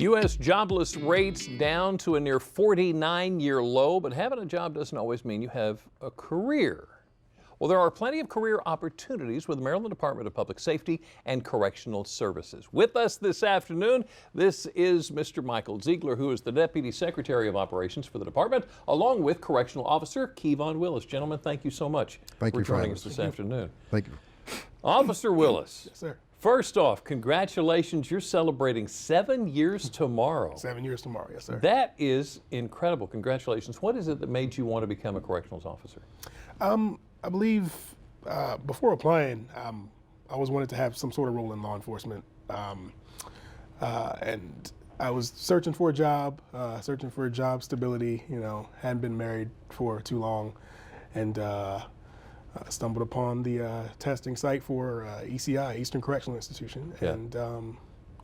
U.S. jobless rates down to a near 49-year low, but having a job doesn't always mean you have a career. Well, there are plenty of career opportunities with the Maryland Department of Public Safety and Correctional Services. With us this afternoon, this is Mr. Michael Ziegler, who is the Deputy Secretary of Operations for the department, along with Correctional Officer Kevon Willis. Gentlemen, thank you so much for joining us this afternoon. Thank you. Officer Willis. Yes, sir. First off, congratulations. You're celebrating 7 years tomorrow. 7 years tomorrow, yes, sir. That is incredible. Congratulations. What is it that made you want to become a corrections officer? I believe before applying, I always wanted to have some sort of role in law enforcement. And I was searching for a job stability, hadn't been married for too long. And stumbled upon the testing site for ECI, Eastern Correctional Institution, and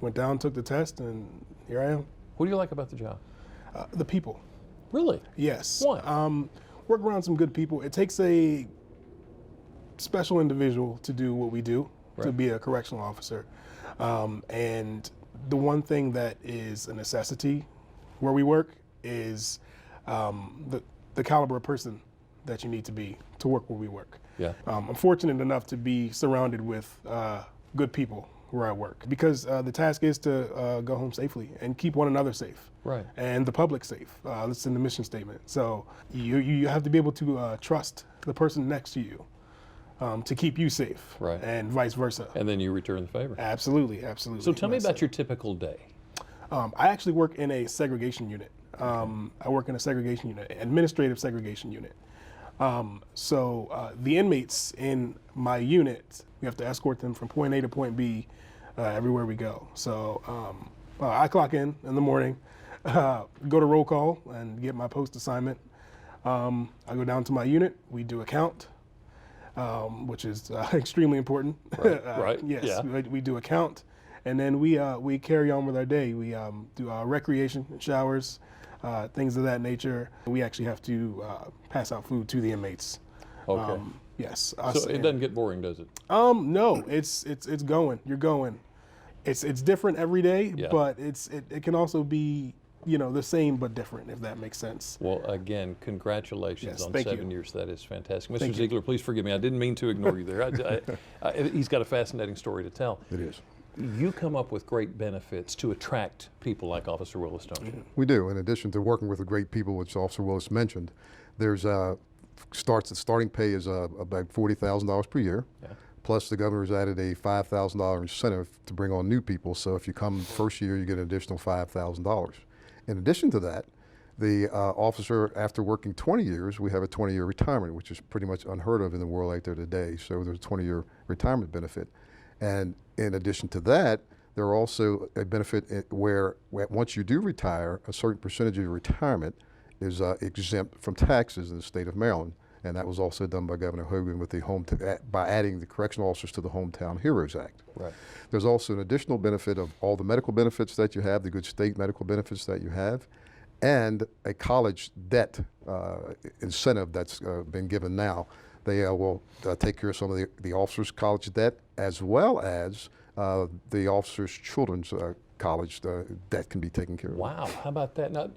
went down, took the test, and here I am. What do you like about the job? The people. Really? Yes. What? Work around some good people. It takes a special individual to do what we do, to be a correctional officer. And the one thing that is a necessity where we work is the caliber of person that you need to be to work where we work. Yeah. I'm fortunate enough to be surrounded with good people where I work, because the task is to go home safely and keep one another safe. Right. And the public safe. That's in the mission statement. So you have to be able to trust the person next to you to keep you safe. Right. And vice versa. And then you return the favor. Absolutely, absolutely. So tell me about your typical day. I actually work in a segregation unit. I work in a segregation unit, administrative segregation unit. So the inmates in my unit, we have to escort them from point A to point B everywhere we go. So I clock in the morning, go to roll call and get my post assignment. I go down to my unit, we do a count, which is extremely important. Right. Yes, Yeah. we do a count, and then we carry on with our day. We do recreation, showers, things of that nature. We actually have to pass out food to the inmates. Okay. Yes. So it doesn't get boring, does it? No, it's going. You're going. It's different every day, but it can also be the same but different, if that makes sense. Well, again, congratulations on 7 years. That is fantastic. Mr. Thank Ziegler, please forgive me. I didn't mean to ignore you there. He's got a fascinating story to tell. It is. You come up with great benefits to attract people like Officer Willis, don't you? We do. In addition to working with the great people, which Officer Willis mentioned, there's the starting pay is about $40,000 per year. Yeah. Plus the governor's added a $5,000 incentive to bring on new people. So if you come first year, you get an additional $5,000. In addition to that, the officer, after working 20 years, we have a 20-year retirement, which is pretty much unheard of in the world out there today. So there's a 20-year retirement benefit. And in addition to that, there are also a benefit where once you do retire, a certain percentage of your retirement is exempt from taxes in the state of Maryland. And that was also done by Governor Hogan with by adding the correctional officers to the Hometown Heroes Act. Right. There's also an additional benefit of all the medical benefits that you have, the good state medical benefits that you have, and a college debt incentive that's been given now. They will take care of some of the officers' college debt, as well as the officers' children's college debt can be taken care of. Wow, how about that? Now,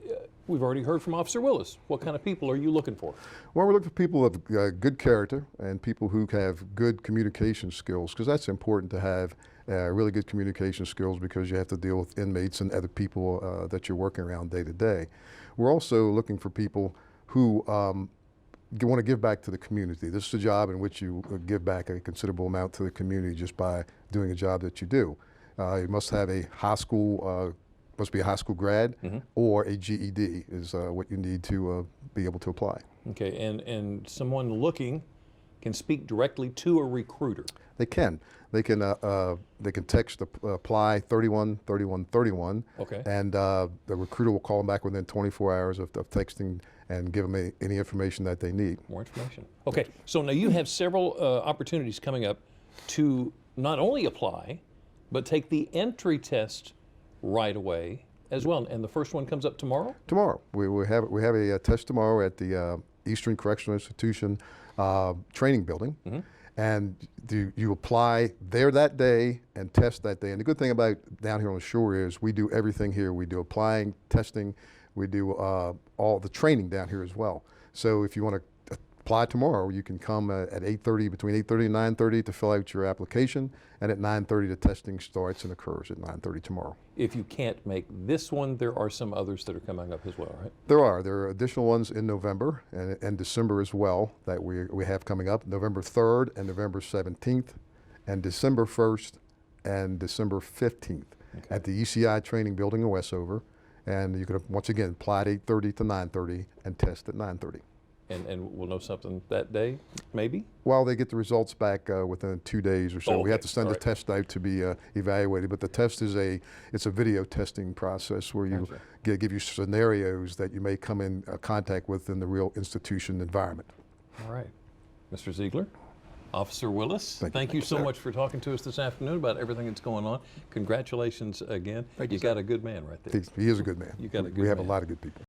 we've already heard from Officer Willis. What kind of people are you looking for? Well, we're looking for people of good character and people who have good communication skills, because that's important to have really good communication skills, because you have to deal with inmates and other people that you're working around day to day. We're also looking for people who you want to give back to the community. This is a job in which you give back a considerable amount to the community just by doing a job that you do. You must have a high school, must be a high school grad, or a GED is what you need to be able to apply. Okay, and someone looking can speak directly to a recruiter. They can. They can text apply 313131. Okay. And the recruiter will call them back within 24 hours of texting and give them any information that they need. More information. Okay. So now you have several opportunities coming up to not only apply, but take the entry test right away as well. And the first one comes up tomorrow? Tomorrow. We have a test tomorrow at the Eastern Correctional Institution training building. And you apply there that day and test that day. And the good thing about down here on the shore is we do everything here. We do applying, testing, we do all the training down here as well. So if you want to apply tomorrow, you can come at 8:30, between 8:30 and 9:30 to fill out your application, and at 9:30 the testing starts and occurs at 9:30 tomorrow. If you can't make this one, there are some others that are coming up as well, right? There are additional ones in November and December as well that we have coming up, November 3rd and November 17th, and December 1st and December 15th at the ECI training building in Westover. And you can, once again, apply at 8:30 to 9:30 and test at 9:30. And we'll know something that day, maybe? Well, they get the results back within 2 days or so. Oh, We have okay. to send All the right. test out to be evaluated, but the test is it's a video testing process where you Gotcha. give you scenarios that you may come in contact with in the real institution environment. All right. Mr. Ziegler, Officer Willis, thank you so sir. much for talking to us this afternoon about everything that's going on. Congratulations again. Thank you, You got a good man right there. He is a good man. You got a good We have man. a lot of good people.